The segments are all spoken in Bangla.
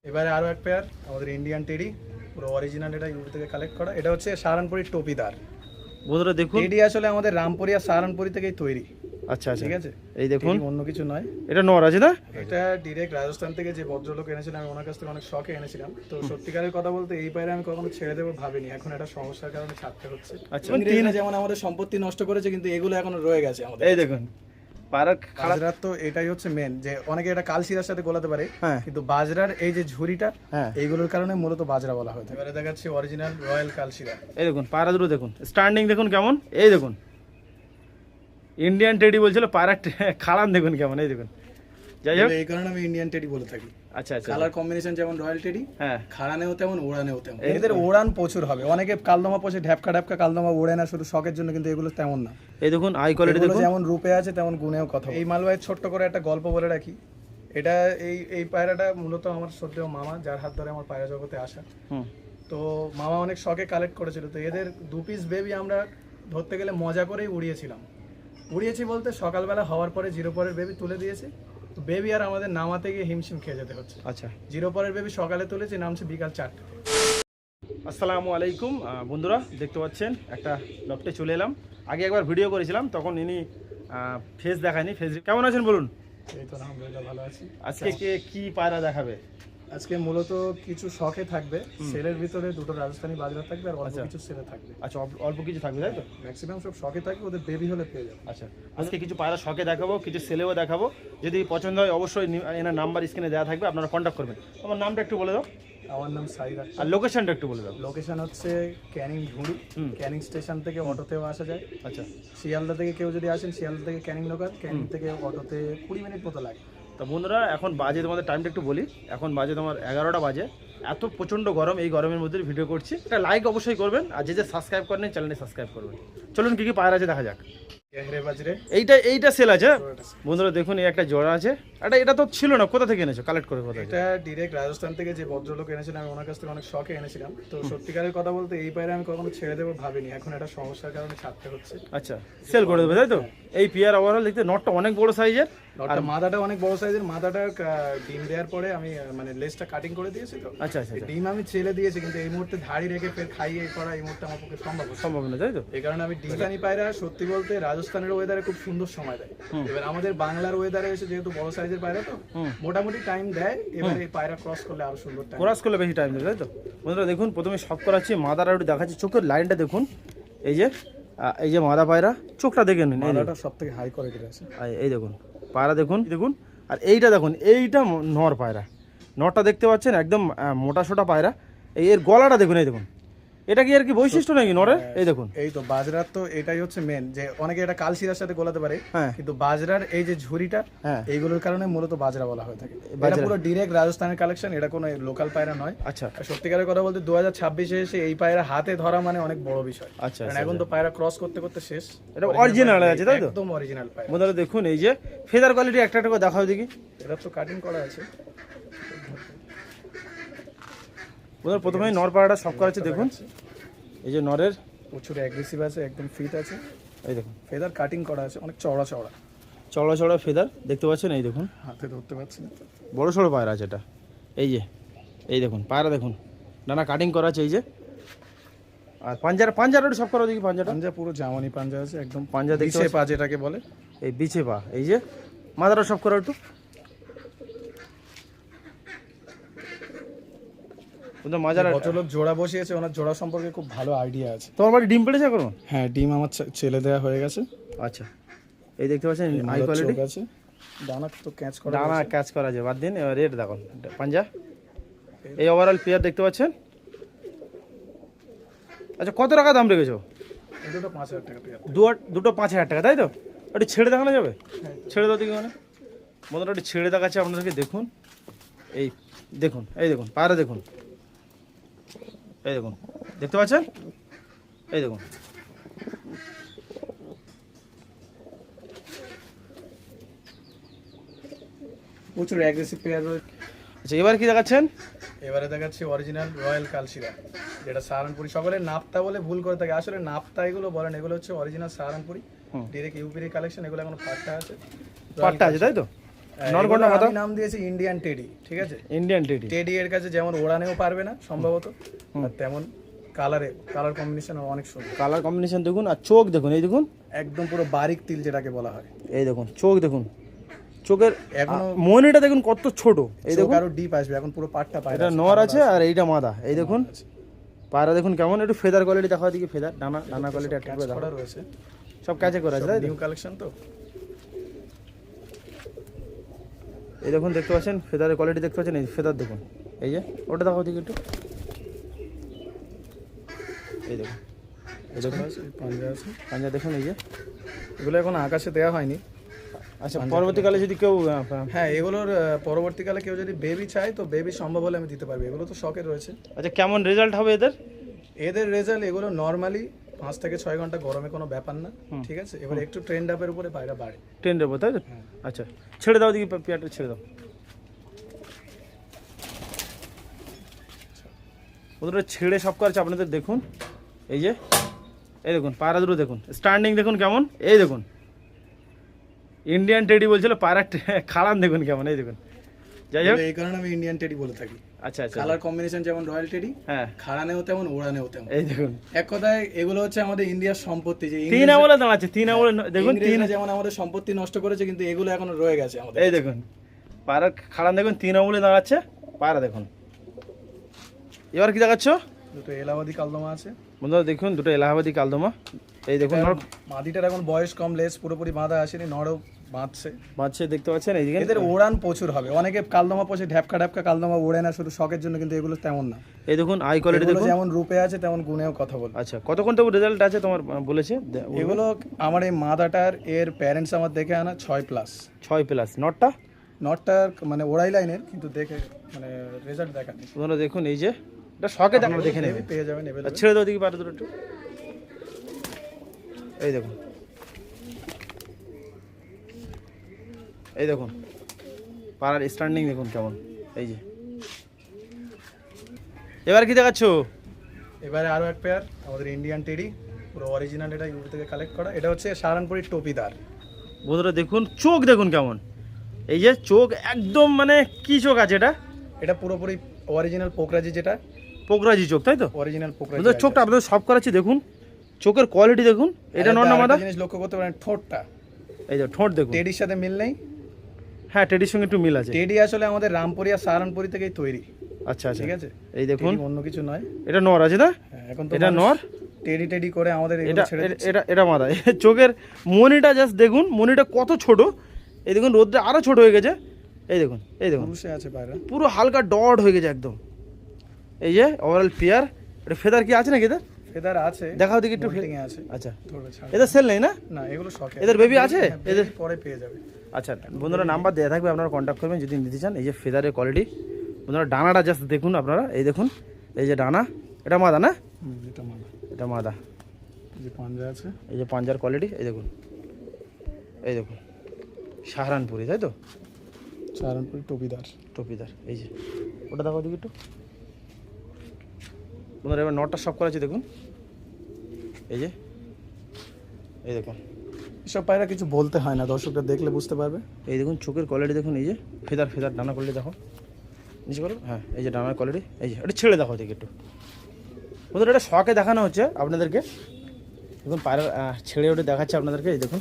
এবারে আরো এক পেয়ার আমাদের ইন্ডিয়ান টেডি, পুরো অরিজিনাল, এটা ইউরো থেকে কালেক্ট করা। এটা হচ্ছে সাহারানপুরি টোপিদার। বন্ধুরা দেখুন, টেডি আসলে আমাদের রামপুরি আর সাহারানপুরি থেকেই তৈরি। আচ্ছা আচ্ছা, ঠিক আছে, এই দেখুন, অন্য কিছু নয়। এটা নর আছে না? এটা ডিরেক্ট রাজস্থান থেকে যে ভদ্রলোক এনেছিলাম, আমি ওনার কাছ থেকে অনেক শখে এনেছিলাম। তো সত্যিকারের কথা বলতে এই পায়রা আমি কখনো ছেড়ে দেবো ভাবিনি, এখন একটা সমস্যার কারণে ছাড়তে হচ্ছে। আচ্ছা, ইংরেজরা যেমন আমাদের সম্পত্তি নষ্ট করেছে, কিন্তু এগুলো এখনো রয়ে গেছে আমাদের। এই দেখুন পায়রার বাজরার তো এটাই হচ্ছে মেন, যে অনেকে এটা কালশিরার সাথে গোলাতে পারে, হ্যাঁ, কিন্তু বাজরার এই যে ঝুরিটা, হ্যাঁ, এইগুলোর কারণে মূলত বাজরা বলা হয়। এবারে দেখাচ্ছি অরিজিনাল রয়্যাল কালশিরা। এই দেখুন পায়রা দুটো দেখুন, স্ট্যান্ডিং দেখুন কেমন, এই দেখুন ইন্ডিয়ান টেডি বলছিল, পায়রা খাড়ান দেখুন কেমন, এই দেখুন। যাই হোক, এই কারণে আমি ইন্ডিয়ান টেডি বলে থাকি। আচ্ছা আচ্ছা, কালার কম্বিনেশন যেমন রয়্যাল টেডি, হ্যাঁ, খাড়ানেও তেমন, ওড়ানেও তেমন। এদের ওড়ান প্রচুর হবে। অনেকে কালদমা পোষে, ঢ্যাপকা ঢ্যাপকা কালদমা ওড়ে না শুধু শখের জন্য, কিন্তু এগুলো তেমন না। এই দেখুন আই কোয়ালিটি এগুলো দেখুন, যেমন রূপে আছে তেমন গুণেও কথা। এই মালবাইয়ের ছোট্ট করে একটা গল্প বলে রাখি। এটা এই পায়রাটা মূলত আমার শ্রদ্ধেয় মামা, যার হাত ধরে আমার পায়রা জগতে আসা। হুম, তো মামা অনেক শখে কালেক্ট করেছিল। তো এদের 2 পিস বেবি আমরা ধরতে গেলে মজা করেই উড়িয়েছি বলতে সকালবেলা হওয়ার পরে 0 পরের বেবি তুলে দিয়েছি। তো বেবি আর আমাদের নামাতে গিয়ে হিমশিম খেয়ে যেতে হচ্ছে। আচ্ছা। 0 পরের বেবি সকালে তুলেছি, নামছে বিকাল 4টে। আসসালামু আলাইকুম বন্ধুরা, দেখতে পাচ্ছেন একটা লফটে চলে এলাম। আগে একবার ভিডিও করেছিলাম, তখন ইনি ফেস দেখায়নি। ফেস কেমন আছেন বলুন? এই তো আলহামদুলিল্লাহ ভালো আছি। আজকে কি পায়রা দেখাবে? আজকে মূলত কিছু শখে থাকবে। সেলের ভিতরে 2টো রাজস্থানী বাজরা থাকবে, আর অল্প কিছু সেলে থাকবে। আচ্ছা, অল্প কিছু থাকবে তাই তো? ম্যাক্সিমাম সব শখে থাকবে, ওদের বেবি হলে পেয়ে যাবে। আচ্ছা, আজকে কিছু পায়রা শখে দেখাবো, কিছু সেলেও দেখাবো। যদি পছন্দ হয় অবশ্যই এনার নাম্বার স্ক্রিনে দেওয়া থাকবে, আপনারা কন্ট্যাক্ট করবেন। তোমার নামটা একটু বলে দাও, আমার নাম সাইদ আর আক্তার। লোকেশনটা একটু বলে দাও। লোকেশন হচ্ছে ক্যানিং ঝুড়ি। ক্যানিং স্টেশন থেকে অটোতেও আসা যায়। আচ্ছা, শিয়ালদা থেকে কেউ যদি আসেন, শিয়ালদা থেকে ক্যানিং লোকাল, ক্যানিং থেকে অটোতে 20 মিনিট মতো লাগে। তো বন্ধুরা এখন বাজে, তোমাদের টাইমটা একটু বলি, এখন বাজে তোমার 11টা বাজে। এত প্রচণ্ড গরম, এই গরমের মধ্যে ভিডিও করছি। একটা লাইক অবশ্যই করবেন, আর যে সাবস্ক্রাইব করেন চ্যানেলটি সাবস্ক্রাইব করবেন। চলুন কি কি পায়রা আছে দেখা যাক। গেহরে বাজরে, এইটা সেল আছে বন্ধুরা, দেখুন এই একটা জোড়া আছে। এটা তো ছিল না, কোথা থেকে এনেছো, কালেক্ট করে কোথা থেকে? এটা ডিরেক্ট রাজস্থান থেকে যে ভদ্রলোক এনেছিলাম, আমি ওনার কাছ থেকে অনেক শখে এনেছিলাম। তো সত্যিকারের কথা বলতে এই পায়রা আমি কখনো ছেড়ে দেবো ভাবিনি, এখন একটা সমস্যার কারণে ছাড়তে হচ্ছে। আচ্ছা, সেল করে দেবে তাই তো? এই পিয়ার ওভারঅল দেখতে নটটা অনেক বড় সাইজের, আর মাথাটা অনেক বড় সাইজের। মাথাটা ডিম দেওয়ার পরে আমি মানে লেজটা কাটিং করে দিয়েছি। তো আচ্ছা আচ্ছা, ডিম আমি ছেলে দিয়েছি, কিন্তু এই মুহূর্তে ধাড়ি রেখে ফের খাইয়ে করা এই মুহূর্তে আমার পক্ষে সম্ভব না তাই তো? এই কারণে আমি ডিজানি পায়রা সত্যি বলতে রাজস্থানের ওয়েদারে খুব সুন্দর সময় দেয়। এবার আমাদের বাংলার ওয়েদারে এসে যেহেতু বড় সাইজের পায়রা, তো মোটামুটি টাইম দেয়। এবার এই পায়রা ক্রস করলে আরো সুন্দর টাইম, ক্রস করলে বেশি টাইম দেবে তাই তো? বন্ধুরা দেখুন, প্রথমে সব করাচ্ছি মাদার, একটু দেখাচ্ছি চোখের লাইনটা দেখুন। এই যে মাদা পায়রা, চোখটা দেখে নিন, মাদাটা সব থেকে হাই কোয়ালিটির আছে। এই দেখুন পায়রা দেখুন, আর এইটা দেখুন, এইটা নর পায়রা। নরটা দেখতে পাচ্ছেন একদম মোটা সোটা পায়রা। এর গলাটা দেখুন, এই দেখুন, এটা কি আর কি বৈশিষ্ট্য নাকি নরের? এই দেখুন, এই তো বাজরার তো এটাই হচ্ছে মেন, যে অনেকে এটা কালশিরার সাথে গোলাতে পারে, হ্যাঁ, কিন্তু বাজরার এই যে ঝুরিটা, হ্যাঁ, এইগুলোর কারণে মূলত বাজরা বলা হয়ে থাকে। এটা পুরো ডিরেক্ট রাজস্থানের কালেকশন, এটা কোনো লোকাল পায়রা নয়। আচ্ছা, সত্যিকারের কথা বলতে 2026-এ এসে এই পায়রা হাতে ধরা মানে অনেক বড় বিষয়। আচ্ছা, কারণ এখন তো পায়রা ক্রস করতে করতে শেষ। এটা অরিজিনাল আছে তাই তো? একদম অরিজিনাল পায়রা। বন্ধুরা দেখুন, এই যে ফেদার কোয়ালিটি একটা করে দেখাও দেখি। এটা তো কাটিং করা আছে। বন্ধুরা প্রথমে নর পায়রাটা সব করা আছে দেখুন। এই যে নরের প্রচুর অ্যাগ্রেসিভ আছে, একদম ফিট আছে। এই দেখুন ফেদার কাটিং করা আছে, অনেক চওড়া চওড়া ফেদার দেখতে পাচ্ছেন। এই দেখুন, হাতে ধরতে পারছি না, বড় সড়ো পায়রা আছে এটা। এই দেখুন পায়রা দেখুন, ডানা কাটিং করা আছে। এই যে আর পাঞ্জাটা সব করা দেখি। পাঞ্জা পুরো জামানি পাঞ্জা আছে, একদম পাঞ্জা দেখতে বিছে পা যেটাকে বলে। এই বিছে পা। এই যে মাথাটা সব করা একটু মাজার। ভদ্রলোক জোড়া বসিয়েছে, ওনার জোড়া সম্পর্কে খুব ভালো আইডিয়া আছে। তোমার বাড়ি ডিম পেড়েছে এখন? হ্যাঁ, ডিম আমার ছেলে দেওয়া হয়ে গেছে। আচ্ছা, এই দেখতে পাচ্ছেন হাই কোয়ালিটি আছে। ডানা তো ক্যাচ করা, ডানা ক্যাচ করা আছে। বাদ দিন, এবার রেট দেখুন পাঞ্জা। এই ওভারঅল পেয়ার দেখতে পাচ্ছেন। আচ্ছা, কত টাকা দাম রেখেছো? দুটো 5,000 টাকা পেয়ার। দুটো 5,000 টাকা তাই তো? একটু ছেড়ে দেখানো যাবে? ছেড়ে দাও দেখি। মানে বন্ধুরা একটু ছেড়ে দেখাচ্ছে আপনাদেরকে, দেখুন। এই দেখুন পায়রা দেখুন, এই দেখুন দেখতে পাচ্ছেন। এই দেখুন প্রচুর অ্যাগ্রেসিভ পেয়ার রয়েছে। আচ্ছা, এবার কি দেখাচ্ছেন? এবারে দেখাচ্ছি অরিজিনাল রয়্যাল কালশিরা, যেটা সাহারানপুরি। সকলে নাপ্তা বলে ভুল করে থাকে, আসলে নাপ্তা এগুলো বলেন, এগুলো হচ্ছে অরিজিনাল সাহারানপুরি, ডিরেক্ট ইউপির কালেকশন। এগুলো এখন পাট্টা আছে তাই তো? নর কোনটা মাথা? আমি নাম দিয়েছি ইন্ডিয়ান টেডি, ঠিক আছে? Indian teddy. টেডি এর কাছে যেমন ওড়ানেও পারবে না সম্ভবত, আর তেমন কালার কম্বিনেশন অনেক সুন্দর। কালার কম্বিনেশন দেখুন, আর চোখ দেখুন, এই দেখুন একদম পুরো বারিক তিল যেটাকে বলা হয়। এই দেখুন চোখ দেখুন, চোখের এখনো মনিটা দেখুন কত ছোট। এই দেখুন আরো ডিপ আসবে, এখন পুরো পাটটা পায়। এটা নর আছে আর এইটা মাদা। এই দেখুন পায়রা দেখুন কেমন, একটু ফেদার কোয়ালিটি দেখা দিকে, ফেদার ডানা কোয়ালিটি একটা করে করা দেখো, রয়েছে, সব কাজে করা আছে তাই তো? নিউ কালেকশন তো। এই দেখুন দেখতে পাচ্ছেন ফেদারের কোয়ালিটি দেখতে পাচ্ছেন, এই ফেদার দেখুন, এই যে ওটা দেখো দিকে একটু, এই দেখুন, এই দেখুন পাঞ্জা আছে, পাঞ্জা দেখুন, এই যে এগুলো এখন আকাশে দেওয়া হয়নি। আচ্ছা পরবর্তীকালে যদি কেউ হ্যাঁ এগুলোর পরবর্তীকালে কেউ যদি বেবি চায় তো বেবি সম্ভব হলে আমি দিতে পারবো। এগুলো তো শখের রয়েছে। আচ্ছা কেমন রেজাল্ট হবে এদের? এদের রেজাল্ট এগুলো নর্মালি 5 থেকে 6 ঘন্টা গরমে কোনো ব্যাপার না, ঠিক আছে? এবার একটু ট্রেন্ড আপের উপরে পায়রা বাড়ে। ট্রেন্ডের উপর তাই তো? আচ্ছা ছেড়ে দাও দিকে, পেয়ারটা ছেড়ে দাও। ওদের ছেড়ে সব করেছে আপনাদের দেখুন, এই যে এই দেখুন পায়রা দুটো দেখুন, স্ট্যান্ডিং দেখুন কেমন, এই দেখুন ইন্ডিয়ান টেডি বলছিল, পায়রা খাড়ান দেখুন কেমন, এই দেখুন। যাই হোক এই কারণে আমি ইন্ডিয়ান টেডি বলে থাকি। আচ্ছা আচ্ছা কালার কম্বিনেশন যেমন রয়্যাল টেডি, হ্যাঁ খাড়ানেও তেমন, ওড়ানেও তেমন। এই দেখুন এক কথায় এগুলো হচ্ছে আমাদের ইন্ডিয়ার সম্পত্তি। যে তিন আঙুলে দাঁড়াচ্ছে, তিন আঙুলে দেখুন, তিন ইংরেজরা যেমন আমাদের সম্পত্তি নষ্ট করেছে, কিন্তু এগুলো এখনো রয়ে গেছে আমাদের। এই দেখুন পায়রা খাড়ান দেখুন, তিন আঙুলে দাঁড়াচ্ছে পায়রা দেখুন। এবার কি দেখাচ্ছ? দুটো এলাহাবাদি কালদমা আছে বন্ধুরা দেখুন, দুটো এলাহাবাদি কালদমা। এই দেখুন মাদিটার এখন বয়স কম, লেস পুরোপুরি বাঁধা আসেনি, নরও বাঁধছে। বাচ্চা দেখতে পাচ্ছেন, এইদিকে এদের ওড়ান প্রচুর হবে। অনেকে কালদমা পোষে, ঢ্যাপকা ঢ্যাপকা কালদমা ওড়ে না শুধু শখের জন্য, কিন্তু এগুলো তেমন না। এই দেখুন আই কোয়ালিটি এগুলো দেখুন, যেমন রূপে আছে তেমন গুণেও কথা বলে। আচ্ছা কতক্ষণ তবু রেজাল্ট আছে তোমার বলেছে? এগুলো আমার এই মাদাটার এর প্যারেন্টস আমার দেখে আনা 6+। 6+। নটটা? নটটার মানে ওড়াই লাইনের, কিন্তু দেখে মানে রেজাল্ট দেখানি। তোমরা দেখুন এই যে এটা শখে আমরা দেখে নেবে, পেয়ে যাবেন এবার। ছেড়ে দাও দিকে পারে দুটো একটু, এই দেখুন, এই দেখুন পাড়ার স্ট্যান্ডিং দেখুন কেমন, এই যে। এবার কি দেখাচ্ছ? এবারে আরো এক পেয়ার আমাদের ইন্ডিয়ান টেডি, পুরো অরিজিনাল, এটা ইউরো থেকে কালেক্ট করা। এটা হচ্ছে সাহারানপুরের টপিদার। বন্ধুরা দেখুন চোখ দেখুন কেমন, এই যে চোখ একদম মানে কি চোখ আছে এটা? এটা পুরোপুরি অরিজিনাল পোকরাজি, যেটা পোকরাজি চোখ তাই তো? অরিজিনাল পোকরাজি। বন্ধুরা চোখটা আপনাদের সব করাচ্ছি দেখুন, চোখের কোয়ালিটি দেখুন। এটা নর না মাদা? জিনিস লক্ষ্য করতে পারেন, ঠোঁটটা, এই যে ঠোঁট দেখুন, টেডির সাথে মিল নেই। হ্যাঁ টেডির সঙ্গে একটু মিল আছে। টেডি আসলে আমাদের রামপুরি আর সাহারানপুরি থেকেই তৈরি, আচ্ছা আচ্ছা ঠিক আছে? এই দেখুন অন্য কিছু নয়। এটা নর আছে না? হ্যাঁ, এখন তো এটা মানুষ নর, টেডি টেডি করে আমাদের এগুলো এটা ছেড়ে দিচ্ছে। এটা এটা মাদা। চোখের মনিটা জাস্ট দেখুন, মনিটা কত ছোট, এই দেখুন রোদটা আরো ছোট হয়ে গেছে, এই দেখুন, এই দেখুন পুরুষে আছে পায়রা। পুরো হালকা ডট হয়ে গেছে একদম। এই যে ওভারঅল পেয়ার। এটা ফেদার কি আছে নাকি এদের? ফেদার আছে, দেখাও দেখি একটু। মোল্টিং এ আছে। আচ্ছা ধরবে ছাড়। এদের সেল নেই না? না এগুলো শখে। এদের বেবি আছে? এদের পরে পেয়ে যাবে। আচ্ছা বন্ধুরা নাম্বার দেওয়া থাকবে, আপনারা কন্ট্যাক্ট করবেন যদি নিতে চান। এই যে ফেদারের কোয়ালিটি বন্ধুরা, ডানাটা জাস্ট দেখুন আপনারা, এই দেখুন এই যে ডানা, এটা মাদা না? এটা মাদা, এটা মাদা। যে পাঞ্জা আছে, এই যে পাঞ্জার কোয়ালিটি, এই দেখুন, এই দেখুন সাহারানপুরি তাই তো? সাহারানপুরি টপিদার। টপিদার, এই যে ওটা দেখো দিকে একটু বন্ধুরা। এবার নটটা সব করা আছে দেখুন, এই যে এই দেখুন। এসব পায়রা কিছু বলতে হয় না, দর্শকরা দেখলে বুঝতে পারবে। এই দেখুন চোখের কোয়ালিটি দেখুন, এই যে ফেদার ফেদার ডানা কোয়ালিটি দেখো, নিচে করো, হ্যাঁ এই যে ডানার কোয়ালিটি, এই যে এটা ছেড়ে দেখো দিকে একটু বন্ধুরা। এটা শখে দেখানো হচ্ছে আপনাদেরকে, দেখুন পায়রা ছেড়ে ওঠে দেখাচ্ছে আপনাদেরকে, এই দেখুন,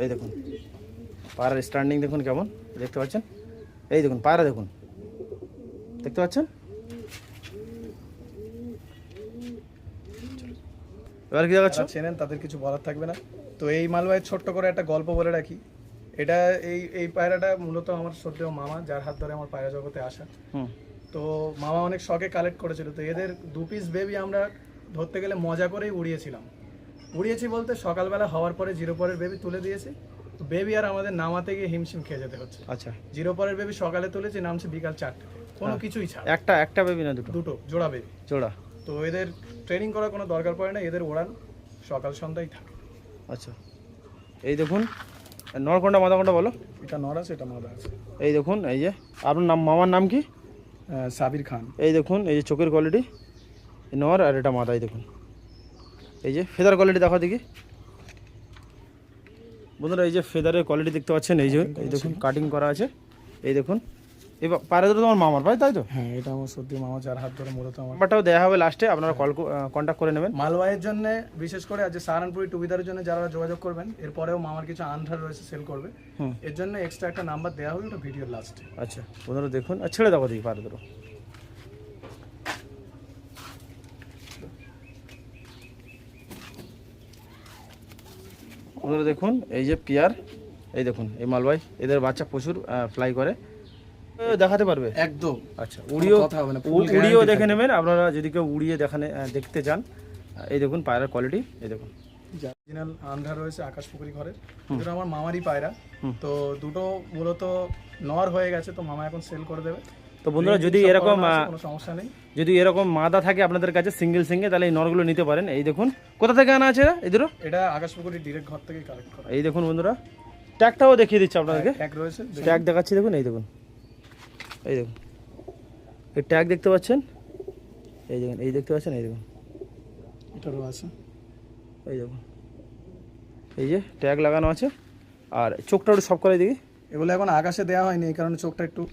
এই দেখুন পায়রার স্ট্যান্ডিং দেখুন কেমন, দেখতে পাচ্ছেন? এই দেখুন পায়রা দেখুন, দেখতে পাচ্ছেন? এবার কি দেখাচ্ছ? যারা চেনেন তাদের কিছু বলার থাকবে না। তো এই মালবাহীর ছোট্ট করে একটা গল্প বলে রাখি। এটা এই পায়রাটা মূলত আমার শ্রদ্ধেয় মামা, যার হাত ধরে আমার পায়রা জগতে আসা। হুম, তো মামা অনেক শখে কালেক্ট করেছিল। তো এদের 2 পিস বেবি আমরা ধরতে গেলে মজা করেই উড়িয়েছিলাম। উড়িয়েছি বলতে সকালবেলা হওয়ার পরে 0 পরের বেবি তুলে দিয়েছি। তো বেবি আর আমাদের নামাতে গিয়ে হিমশিম খেয়ে যেতে হচ্ছে। আচ্ছা 0 পরের বেবি সকালে তুলেছি, নামছে বিকাল 4টে, কোনো কিছুই ছাড়। একটা বেবি না দুটো? দুটো জোড়া বেবি, জোড়া। তো এদের ট্রেনিং করার কোনো দরকার পড়ে না, এদের ওড়ান সকাল সন্ধ্যায় থাকে। আচ্ছা এই দেখুন নর কোনটা মাদা কোনটা বলো? এটা নর আছে, এটা মাদা আছে। এই দেখুন, এই যে আপনার নাম, মামার নাম কি? সাবির খান। এই দেখুন এই যে চোখের কোয়ালিটি, নর আর এটা মাদা। এই দেখুন এই যে ফেদার কোয়ালিটি দেখো দেখি বন্ধুরা এই যে ফেদারের কোয়ালিটি দেখতে পাচ্ছেন, এই যে এই দেখুন কাটিং করা আছে, এই দেখুন। এবার পায়রা দুটো তোমার মামার ভাই, তাই তো? হ্যাঁ, এটা আমার সত্যি মামা, যার হাত ধরে মূলত আমার। নাম্বারটাও দেওয়া হবে লাস্টে, আপনারা কন্ট্যাক্ট করে নেবেন। মালওয়াইয়ের জন্য বিশেষ করে আজ সাহারানপুরি টুবিদারের জন্য যারা যোগাযোগ করবেন, এরপরেও মামার কিছু আন্ধার রয়েছে সেল করবে, এর জন্য এক্সট্রা একটা নাম্বার দেওয়া হবে, ওটা ভিডিওর লাস্টে। আচ্ছা বন্ধুরা দেখুন, আর ছেড়ে দেবো দেখি পায়রা দুটো। বন্ধুরা দেখুন এই যে পিয়ার, এই দেখুন এই মালবাই, এদের বাচ্চা প্রচুর ফ্লাই করে, দেখাতে পারবে একদম। আচ্ছা উড়িও কথা হবে না, উড়িও দেখে নেবেন আপনারা যদি কেউ উড়িয়ে দেখতে চান। এই দেখুন পায়রার কোয়ালিটি, এই দেখুন অরিজিনাল আন্ধার রয়েছে আকাশ পুকুরি ঘরের, দুটো আমার মামারই পায়রা। তো দুটো মূলত নর হয়ে গেছে, তো মামা এখন সেল করে দেবে। তো বন্ধুরা যদি এরকম কোনো সমস্যা নেই, যদি এরকম মাদা থাকে আপনাদের কাছে সিঙ্গেল তাহলে এই নরগুলো নিতে পারেন। এই দেখুন কোথা থেকে আনা আছে এদেরও, এটা আকাশ পুকুরি ডিরেক্ট ঘর থেকেই কালেক্ট করা। এই দেখুন বন্ধুরা ট্যাগটাও দেখিয়ে দিচ্ছি আপনাদেরকে, ট্যাগ রয়েছে, ট্যাগ দেখাচ্ছি দেখুন, এই দেখুন এই দেখুন এই ট্যাগ দেখতে পাচ্ছেন, এই দেখুন এই দেখতে পাচ্ছেন, এই দেখুন এটারও আছে, এই দেখুন এই যে ট্যাগ লাগানো আছে। আর চোখটা একটু সব করে দিই, এগুলো এখন আকাশে দেওয়া হয়নি এই কারণে চোখটা একটু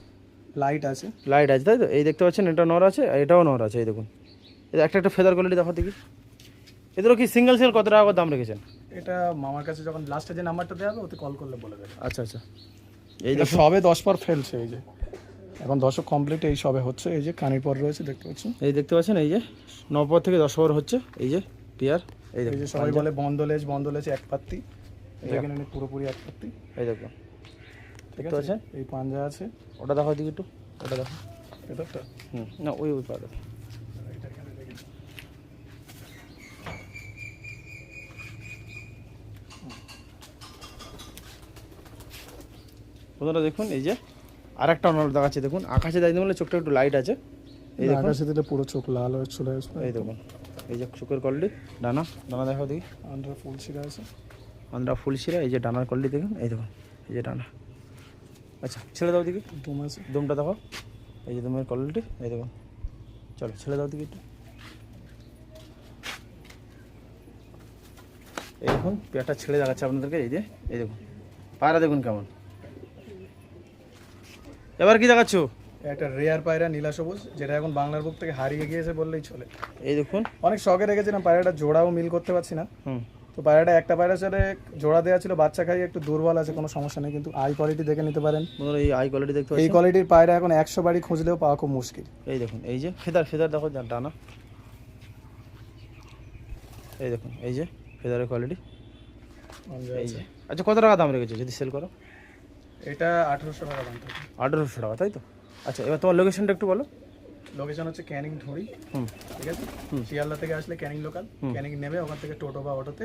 লাইট আছে। লাইট আছে তাই তো? এই দেখতে পাচ্ছেন এটা নর আছে, আর এটাও নর আছে, এই দেখুন এটা একটা ফেদার কোয়ালিটি দেখাতে কি। এদেরও কি সিঙ্গেল সেল কত টাকা করে দাম রেখেছেন? এটা মামার কাছে যখন লাস্টে যে নাম্বারটা দেওয়া হবে ওতে কল করলে বলে দেবে। আচ্ছা আচ্ছা, এই যে সবে 10 পর ফেলছে, এই যে এখন 10 কমপ্লিট, এই সবে হচ্ছে, এই যে কানের পর রয়েছে দেখতে পাচ্ছেন, এই দেখতে পাচ্ছেন এই যে 9 পর থেকে 10 ওভার হচ্ছে, এই যে পিয়ার, এই এই দেখুন যে সবাই বলে বন্দলেজ এক পাত্তি, এখানে পুরোপুরি এক পাত্তি, এই দেখুন ঠিক দেখতে আছে। পাচ্ছেন, এই পাঞ্জা আছে, ওটা দেখো দিকে একটু, ওটা দেখো। এটা না ওই পাড়া, বন্ধুরা দেখুন এই যে আরেকটা নর দেখাচ্ছে, দেখুন আকাশে দাঁড়িয়ে বলে চোখটা একটু লাইট আছে, এই দেখুন আকাশে দিলে পুরো চোখ লাল হয়ে চলে আসবে। এই দেখুন এই যে চোখের কোয়ালিটি, ডানা দেখো দেখি, আন্ডার ফুল ছিঁড়া আছে, আন্দ্রা ফুল শিরা, এই যে ডানার কোয়ালিটি দেখুন, এই দেখুন এই যে ডানা। আচ্ছা ছেড়ে দাও দিকে, দুম আছে, দমটা দেখো, এই যে দমের কোয়ালিটি, এই দেখুন। চলো ছেড়ে দাও দিকে একটু, এই দেখুন পেয়ারটা ছেড়ে দেখাচ্ছে আপনাদেরকে, এই যে এই দেখুন পায়রা দেখুন কেমন। এবার কি দেখাচ্ছ? একটা রেয়ার পায়রা নীলা সবুজ, যেটা এখন বাংলার বুক থেকে হারিয়ে গিয়েছে বললেই চলে। এই দেখুন অনেক শখে রেখেছিলাম পায়রাটা, জোড়াও মিল করতে পারছি না। হুম, তো পায়রাটা একটা পায়রার সাথে জোড়া দেওয়া ছিল, বাচ্চা খাইয়ে একটু দুর্বল আছে, কোনো সমস্যা নেই, কিন্তু আই কোয়ালিটি দেখে নিতে পারেন। বন্ধুরা এই আই কোয়ালিটি দেখতে এই পাচ্ছেন, কোয়ালিটির পায়রা এখন 100 বাড়ি খুঁজলেও পাওয়া খুব মুশকিল। এই দেখুন এই যে ফেদার দেখো ডানা, এই দেখুন এই যে ফেদারের কোয়ালিটি, এই যে। আচ্ছা কত টাকা দাম রেখেছো যদি সেল করো? এটা 1800 টাকা দাম থাকে। 1800 টাকা তাই তো? আচ্ছা এবার তোমার লোকেশনটা একটু বলো। লোকেশন হচ্ছে ক্যানিং ধুরি, হুম, ঠিক আছে। শিয়ালদা থেকে আসলে ক্যানিং লোকাল, ক্যানিং নেমে ওখান থেকে টোটো বা অটোতে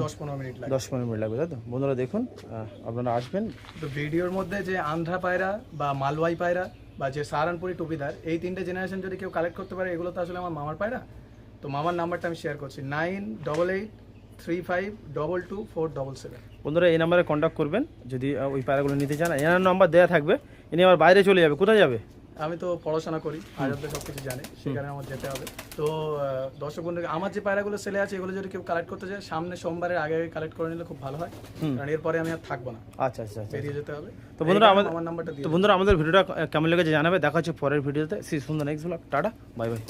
10-15 মিনিট লাগে। 10-15 মিনিট লাগবে তাই তো? বন্ধুরা দেখুন আপনারা আসবেন। তো ভিডিওর মধ্যে যে আন্ধ্রা পায়রা বা মালওয়াই পায়রা বা যে সাহারানপুরি টুপিদার, এই তিনটে জেনারেশন যদি কেউ কালেক্ট করতে পারে, এগুলো তো আসলে আমার মামার পায়রা। তো মামার নাম্বারটা আমি শেয়ার করছি 9883522477। বন্ধুরা এই নাম্বারে কন্ট্যাক্ট করবেন যদি ওই পায়রাগুলো নিতে চান। এনার নাম্বার দেওয়া থাকবে, ইনি আবার বাইরে চলে যাবে, কোথায় যাবে? আমি তো পড়াশোনা করি, আজাদে সব কিছু জানে, সেখানে আমার যেতে হবে। তো দর্শক বন্ধুকে আমার যে পায়রাগুলো সেলে আছে, এগুলো যদি কেউ কালেক্ট করতে চায়, সামনে সোমবারের আগে কালেক্ট করে নিলে খুব ভালো হয়, কারণ এরপরে আমি আর থাকবো না, আচ্ছা আচ্ছা আচ্ছা। বেরিয়ে যেতে হবে। তো বন্ধুরা আমার নাম্বারটা দিয়ে আমাদের ভিডিওটা কেমন লেগেছে জানাবে। দেখা হচ্ছে পরের ভিডিওতে। সি সুন্দর next blog. Tata, bye bye.